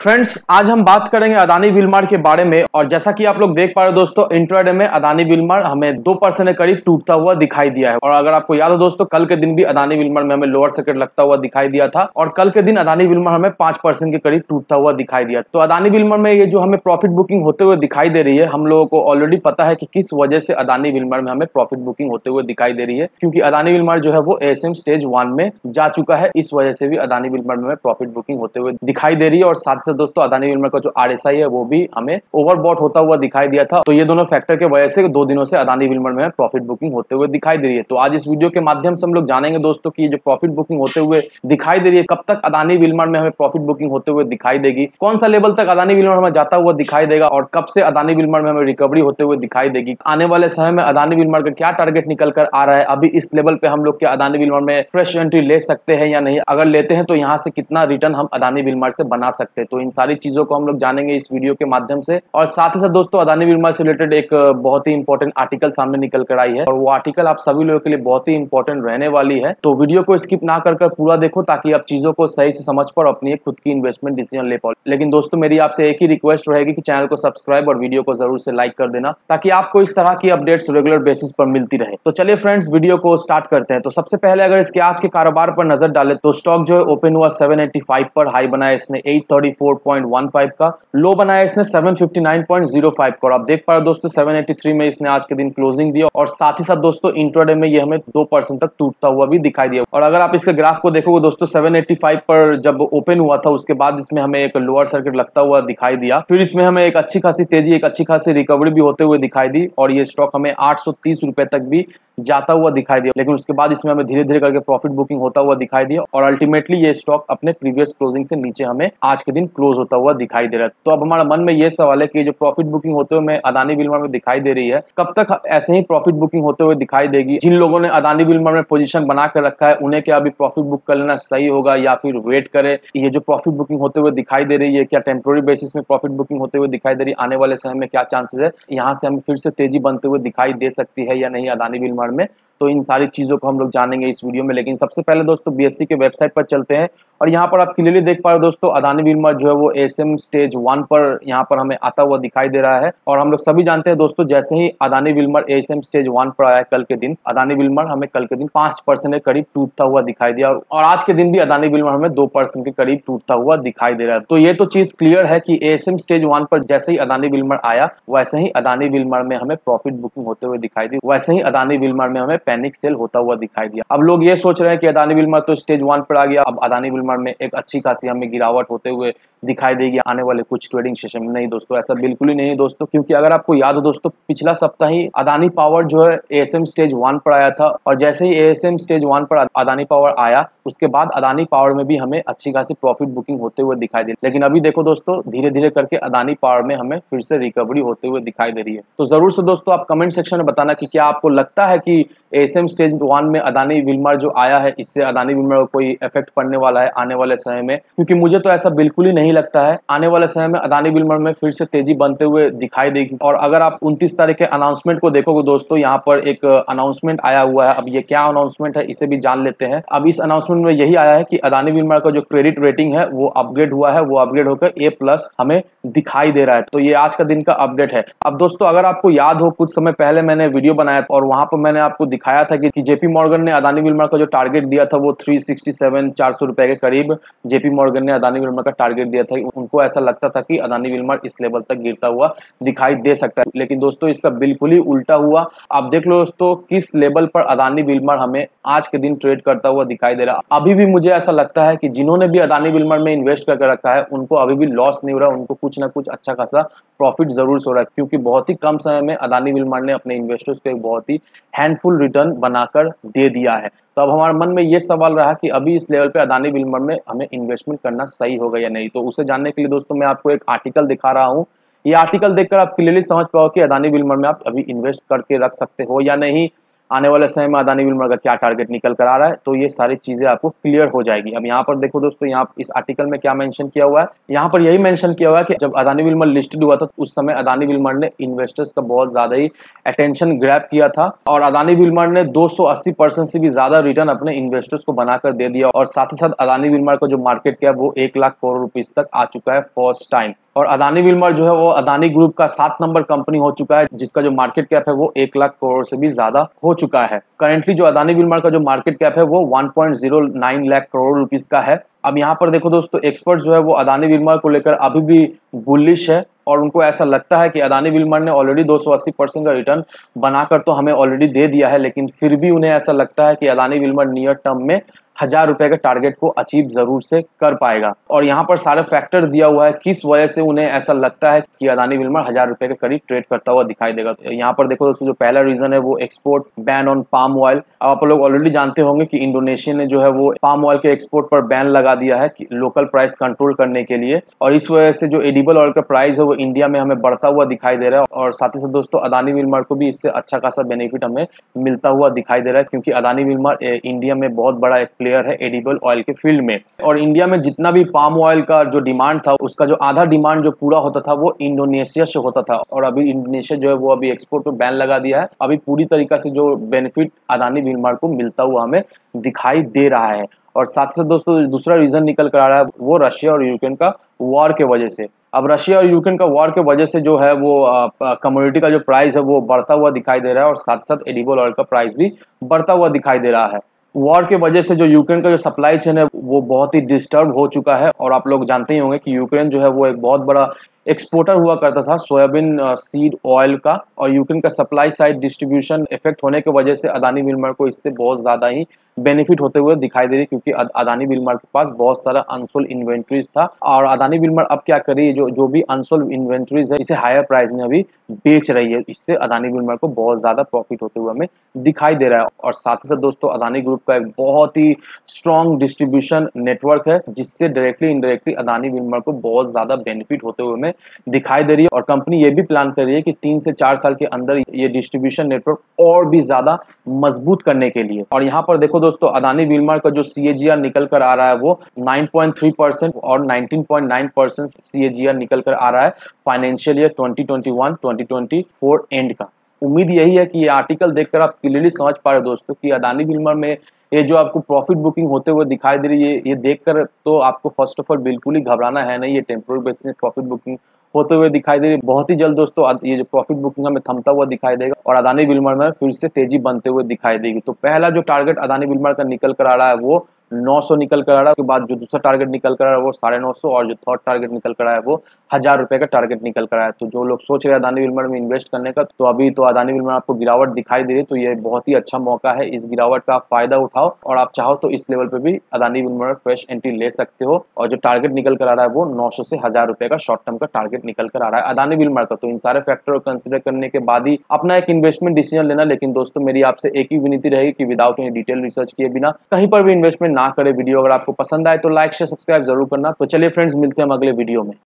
Friends, आज हम बात करेंगे अदानी विलमार के बारे में। और जैसा कि आप लोग देख पा रहे हो दोस्तों, इंट्राडे में अदानी विलमार हमें 2% के करीब टूटता हुआ दिखाई दिया है। और अगर आपको याद हो दोस्तों, कल के दिन भी अदानी विलमार में हमें लोअर सर्किट लगता हुआ दिखाई दिया था और कल के दिन अदानी विलमार हमें 5% के करीब टूटता हुआ दिखाई दिया। तो अदानी विलमार में ये जो हमें प्रॉफिट बुकिंग होते हुए दिखाई दे रही है, हम लोगों को ऑलरेडी पता है कि किस वजह से अदानी विलमार में हमें प्रॉफिट बुकिंग होते हुए दिखाई दे रही है, क्योंकि अदानी विलमार जो है वो एएसएम स्टेज 1 में जा चुका है। इस वजह से भी अदानी विलमार में हमें प्रॉफिट बुकिंग होते हुए दिखाई दे रही है। और साथ ही दोस्तों अदानी विलमार का जो आरएसआई है वो भी हमें ओवरबॉट होता हुआ दिखाई दिया था। तो ये दोनों फैक्टर के वजह से 2 दिनों से अदानी विलमार में प्रॉफिट बुकिंग होते हुए दिखाई दे रही है। तो आज इस वीडियो के माध्यम से हम लोग जानेंगे दोस्तों कि ये जो प्रॉफिट बुकिंग होते हुए दिखाई दे रही है, कब तक अदानी विलमार में हमें प्रॉफिट बुकिंग होते हुए दिखाई देगी, कौन सा लेवल तक अदानी विलमार में जाता हुआ दिखाई देगा और कब से अदानी विलमार में हमें रिकवरी होते हुए दिखाई देगी। आने वाले समय में अदानी विलमार का क्या टारगेट निकल कर आ रहा है, अभी इस लेवल पे हम लोग क्या अदानी विलमार में फ्रेश एंट्री ले सकते हैं या नहीं, अगर लेते हैं तो यहाँ से कितना रिटर्न हम अदानी विलमार से बना सकते हैं। तो इन सारी चीजों को हम लोग जानेंगे इस वीडियो के माध्यम से। और साथ ही साथ दोस्तों अदानी विलमार से रिलेटेड एक बहुत ही इंपॉर्टेंट आर्टिकल सामने निकल कर आई है और वो आर्टिकल आप सभी लोगों के लिए बहुत ही इंपॉर्टेंट रहने वाली है। तो वीडियो को स्किप ना कर पूरा देखो ताकि आप चीजों को सही से समझ पाओ, अपनी एक खुद की इन्वेस्टमेंट डिसीजन ले पाओ। लेकिन दोस्तों मेरी आपसे एक ही रिक्वेस्ट रहेगी कि चैनल को सब्सक्राइब और वीडियो को जरूर से लाइक कर देना ताकि आपको इस तरह की अपडेट्स रेगुलर बेसिस पर मिलती रहे। तो चलिए फ्रेंड्स, वीडियो को स्टार्ट करते हैं। तो सबसे पहले अगर इसके आज के कारोबार पर नजर डाले तो स्टॉक जो है ओपन हुआ 785 पर, हाई बनाया इसने 834.15 का, लो बनाया इसने 759.05 का। और आप देख पा रहे हो दोस्तों 783 में इसने आज के दिन क्लोजिंग दिया। और साथ ही साथ दोस्तों इंट्राडे में ये हमें 2% तक टूटता हुआ भी दिखाई दिया। और अगर आप इसके ग्राफ को देखोगे दोस्तों, 785 पर जब ओपन हुआ था उसके बाद इसमें हमें एक लोअर सर्किट लगता हुआ दिखाई दिया, फिर इसमें हमें एक अच्छी खासी तेजी, एक अच्छी खासी रिकवरी भी होते हुए दिखाई दी और ये स्टॉक हमें 830 रुपए तक भी जाता हुआ दिखाई दिया। लेकिन उसके बाद इसमें हमें धीरे धीरे करके प्रॉफिट बुकिंग होता हुआ दिखाई दिया और अल्टीमेटली ये स्टॉक अपने प्रीवियस क्लोजिंग से नीचे हमें आज के दिन क्लोज होता हुआ दिखाई दे रहा है। तो अब हमारा मन में ये सवाल है कि जो प्रॉफिट बुकिंग होते हुए हमें अदानी विलमार में दिखाई दे रही है, कब तक ऐसे ही प्रॉफिट बुकिंग होते हुए दिखाई देगी। जिन लोगों ने अदानी विलमार में पोजीशन बना कर रखा है उन्हें क्या अभी प्रॉफिट बुक कर लेना सही होगा या फिर वेट करे। ये जो प्रॉफिट बुकिंग होते हुए दिखाई दे रही है, क्या टेम्पोररी बेसिस में प्रॉफिट बुकिंग होते हुए दिखाई दे रही है, आने वाले समय में क्या चांसेस है यहाँ से हमें फिर से तेजी बनते हुए दिखाई दे सकती है या नहीं अदानी विलमार में। तो इन सारी चीजों को हम लोग जानेंगे इस वीडियो में। लेकिन सबसे पहले दोस्तों बीएससी के वेबसाइट पर चलते हैं और यहाँ पर आप क्लियरली देख पा रहे हो दोस्तों अदानी विलमार जो है वो एएसएम स्टेज 1 पर यहाँ पर हमें आता हुआ दिखाई दे रहा है। और हम लोग सभी जानते हैं दोस्तों, जैसे ही अदानी विलमार एएसएम स्टेज 1 पर आया कल के दिन, अदानी विलमार हमें कल के दिन 5% के करीब टूटता हुआ दिखाई दिया और आज के दिन भी अदानी विलमार हमें 2% के करीब टूटता हुआ दिखाई दे रहा है। तो ये तो चीज क्लियर है कि एएसएम स्टेज 1 पर जैसे ही अदानी विलमार आया वैसे ही अदानी विलमार में हमें प्रॉफिट बुकिंग होते हुए दिखाई दी, वैसे ही अदानी विलमार में हमें पैनिक सेल होता हुआ दिखाई दिया। अब लोग ये सोच रहे हैं कि अदानी विलमार तो स्टेज 1 पर आ गया, अब अदानी विलमार में एक अच्छी खासी हमें गिरावट होते हुए दिखाई देगी आने वाले कुछ ट्रेडिंग सेशन में। नहीं दोस्तों, ऐसा बिल्कुल ही नहीं है दोस्तों, क्योंकि अगर आपको याद हो दोस्तों, पिछला सप्ताह ही अदानी पावर जो है एएसएम स्टेज 1 पर आया था और जैसे ही एएसएम स्टेज 1 पर अदानी पावर आया उसके बाद अदानी पावर में भी हमें अच्छी खासी प्रॉफिट बुकिंग होते हुए दिखाई दी। लेकिन अभी देखो दोस्तों, धीरे धीरे करके अदानी पावर में हमें फिर से रिकवरी होते हुए दिखाई दे रही है। तो जरूर से दोस्तों आप कमेंट सेक्शन में बताना कि क्या आपको लगता है कि एएसएम स्टेज 1 में अदानी विलमार जो आया है इससे अदानी विलमार को कोई इफेक्ट पड़ने वाला है आने वाले समय में, क्योंकि मुझे तो ऐसा बिल्कुल ही नहीं लगता है। आने वाले समय में अदानी विलमार में फिर से तेजी बनते हुए दिखाई देगी। और अगर आप 29 तारीख के अनाउंसमेंट को देखोगे दोस्तों, यहाँ पर एक अनाउंसमेंट आया हुआ है। अब ये क्या अनाउंसमेंट है इसे भी जान लेते हैं। अब इस अनाउंसमेंट में यही आया है कि अदानी विलमार का जो क्रेडिट रेटिंग है वो अपग्रेड हुआ है, वो अपग्रेड होकर A+ हमें दिखाई दे रहा है। तो ये आज का दिन का अपडेट है। अब दोस्तों अगर आपको याद हो, कुछ समय पहले मैंने वीडियो बनाया और वहां पर मैंने आपको दिखाया था कि जेपी मॉर्गन ने अदानी विलमार का जो टारगेट दिया था वो 367-400 रुपए के करीब जेपी मॉर्गन ने अदानी विलमार का टारगेट दिया था। उनको ऐसा लगता था कि अदानी विलमार इस लेवल तक गिरता हुआ दिखाई दे सकता है, लेकिन दोस्तों इसका बिल्कुल ही उल्टा हुआ। आप देख लो दोस्तों किस लेवल पर अदानी विलमार हमें आज के दिन ट्रेड करता हुआ दिखाई दे रहा। अभी भी मुझे ऐसा लगता है कि जिन्होंने भी अदानी विलमार में इन्वेस्ट करके रखा है उनको अभी भी लॉस नहीं हो रहा, उनको कुछ ना कुछ अच्छा खासा प्रॉफिट जरूर हो रहा है, क्योंकि बहुत ही कम समय में अदानी विलमार ने अपने इन्वेस्टर्स को एक बहुत ही हैंडफुल रिटर्न बनाकर दे दिया है। तो अब हमारे मन में ये सवाल रहा कि अभी इस लेवल पे अदानी विलमार में हमें इन्वेस्टमेंट करना सही होगा या नहीं। तो उसे जानने के लिए दोस्तों मैं आपको एक आर्टिकल दिखा रहा हूँ। ये आर्टिकल देखकर आप क्लियरली समझ पाओ कि अदानी विलमार में आप अभी इन्वेस्ट करके रख सकते हो या नहीं। आने वाले समय में अदानी विल्मर का क्या टारगेट निकल कर आ रहा है, तो ये सारी चीजें आपको क्लियर हो जाएगी। अब यहाँ पर देखो दोस्तों, यहाँ इस आर्टिकल में क्या मेंशन किया हुआ है, यहाँ पर यही मेंशन किया हुआ है कि जब अदानी विल्मर लिस्टेड हुआ था तो उस समय अदानी विल्मर ने इन्वेस्टर्स का बहुत ज्यादा ही अटेंशन ग्रैब किया था और अदानी विल्मर ने 280% से भी ज्यादा रिटर्न अपने इन्वेस्टर्स को बनाकर दे दिया और साथ ही साथ अदानी विल्मर का जो मार्केट कैप वो 1 लाख करोड़ रुपीज तक आ चुका है फर्स्ट टाइम। और अदानी विल्मर जो है वो अदानी ग्रुप का 7 नंबर कंपनी हो चुका है जिसका जो मार्केट कैप है वो 1 लाख करोड़ से भी ज्यादा हो चुका है। करेंटली जो अदानी विल्मर का जो मार्केट कैप है वो 1.09 लाख करोड़ रुपीस का है। अब यहाँ पर देखो दोस्तों, एक्सपर्ट जो है वो अदानी विल्मर को लेकर अभी भी बुलिश है और उनको ऐसा लगता है कि अदानी विल्मर ने ऑलरेडी 280% का रिटर्न बनाकर तो हमें ऑलरेडी दे दिया है, लेकिन फिर भी उन्हें ऐसा लगता है कि अदानी विल्मर नियर टर्म में 1000 रुपए के टारगेट को अचीव जरूर से कर पाएगा। और यहाँ पर सारे फैक्टर दिया हुआ है किस वजह से उन्हें ऐसा लगता है कि अदानी विल्मर 1000 रुपए के करीब ट्रेड करता हुआ दिखाई देगा। यहाँ पर देखो दोस्तों, जो पहला रीजन है वो export ban on palm oil. अब आप लोग ऑलरेडी जानते होंगे कि इंडोनेशिया ने जो है वो पाम ऑयल के एक्सपोर्ट पर बैन लगा दिया है लोकल प्राइस कंट्रोल करने के लिए, और इस वजह से जो एडिबल ऑयल का प्राइस है वो इंडिया में हमें बढ़ता हुआ दिखाई दे रहा है। और साथ ही साथ दोस्तों, अदानी विल्मर को भी इससे अच्छा खासा बेनिफिट हमें मिलता हुआ दिखाई दे रहा है, क्योंकि अदानी विल्मर इंडिया में बहुत बड़ा एक प्लेयर है एडिबल ऑयल के फील्ड में। और इंडिया में जितना भी पाम ऑयल का जो डिमांड था उसका जो आधा डिमांड जो पूरा होता था वो इंडोनेशिया से होता था, और अभी इंडोनेशिया जो है वो अभी एक्सपोर्ट पर बैन लगा दिया है। अभी पूरी तरीका से जो बेनिफिट अदानी विल्मर को मिलता हुआ हमें दिखाई दे रहा है। और साथ साथ दोस्तों, दूसरा रीजन निकल कर आ रहा है वो रशिया और यूक्रेन का वॉर के वजह से। अब रशिया और यूक्रेन का वॉर के वजह से जो है वो कमोडिटी का जो प्राइस है वो बढ़ता हुआ दिखाई दे रहा है और साथ साथ एडिबल ऑयल का प्राइस भी बढ़ता हुआ दिखाई दे रहा है। वॉर के वजह से जो यूक्रेन का जो सप्लाई चेन है वो बहुत ही डिस्टर्ब हो चुका है। और आप लोग जानते ही होंगे कि यूक्रेन जो है वो एक बहुत बड़ा एक्सपोर्टर हुआ करता था सोयाबीन सीड ऑयल का, और यूक्रेन का सप्लाई साइड डिस्ट्रीब्यूशन इफेक्ट होने की वजह से अदानी विल्मर को इससे बहुत ज्यादा ही बेनिफिट होते हुए दिखाई दे रही, क्योंकि अदानी विल्मर के पास बहुत सारा अनसोल्ड इन्वेंट्रीज था। और अदानी विल्मर अब क्या करी, जो भी अनसोल्ड इन्वेंट्रीज है इसे हायर प्राइस में अभी बेच रही है। इससे अदानी विल्मर को बहुत ज्यादा प्रॉफिट होते हुए हमें दिखाई दे रहा है। और साथ ही साथ दोस्तों, अदानी ग्रुप का एक बहुत ही स्ट्रॉन्ग डिस्ट्रीब्यूशन नेटवर्क है जिससे डायरेक्टली इनडायरेक्टली अदानी विल्मर को बहुत ज्यादा बेनिफिट होते हुए हमें दिखाई दे रही है। और कंपनी ये भी प्लान कर रही है कि 3 से 4 साल के अंदर ये डिस्ट्रीब्यूशन नेटवर्क और भी ज्यादा मजबूत करने के लिए। और यहाँ पर देखो दोस्तों, अदानी विल्मर का जो CAGR निकल कर आ रहा है वो 9.3% और 19.9% CAGR निकल कर आ रहा है फाइनेंशियल ईयर 2021-2024 एंड का। उम्मीद यही है कि ये आर्टिकल देखकर आप क्लियरली समझ पा रहे दोस्तों कि अदानी विल्मर में ये जो आपको प्रॉफिट बुकिंग होते हुए दिखाई दे रही है, ये देखकर तो आपको फर्स्ट ऑफ ऑल बिल्कुल ही घबराना है नहीं। ये टेम्पोरल बेसिस में प्रॉफिट बुकिंग होते हुए दिखाई दे रही है। बहुत ही जल्द दोस्तों ये जो प्रॉफिट बुकिंग हमें थमता हुआ दिखाई देगा और अदानी विल्मर में फिर से तेजी बनते हुए दिखाई देगी। तो पहला जो टारगेट अदानी विल्मर का निकल कर आ रहा है वो 900 निकल कर आ रहा है। उसके बाद जो दूसरा टारगेट निकल कर आ रहा है वो 950 और जो थर्ड टारगेट निकल कर आया है वो 1000 रुपए का टारगेट निकल कर आया है। तो जो लोग सोच रहे हैं अदानी विल्मर में इन्वेस्ट करने का, तो अभी तो अदानी विल्मर आपको गिरावट दिखाई दे रही है, तो ये बहुत ही अच्छा मौका है। इस गिरावट का फायदा उठाओ और आप चाहो तो इस लेवल पे भी अदानी विल्मर फ्रेश एंट्री ले सकते हो। और जो टारगेट निकल कर आ रहा है वो 900 से 1000 रुपए का शॉर्ट टर्म का टारगेट निकल कर आ रहा है अदानी विल्मर का। तो इन सारे फैक्टर को कंसिडर करने के बाद ही अपना एक इन्वेस्टमेंट डिसीजन लेना। लेकिन दोस्तों, मेरी आपसे एक ही विनती रहेगी कि विदाउट एनी डिटेल रिसर्च किए बिना कहीं पर भी इन्वेस्टमेंट ना करे। वीडियो अगर आपको पसंद आए तो लाइक शेयर सब्सक्राइब जरूर करना। तो चलिए फ्रेंड्स, मिलते हैं हम अगले वीडियो में।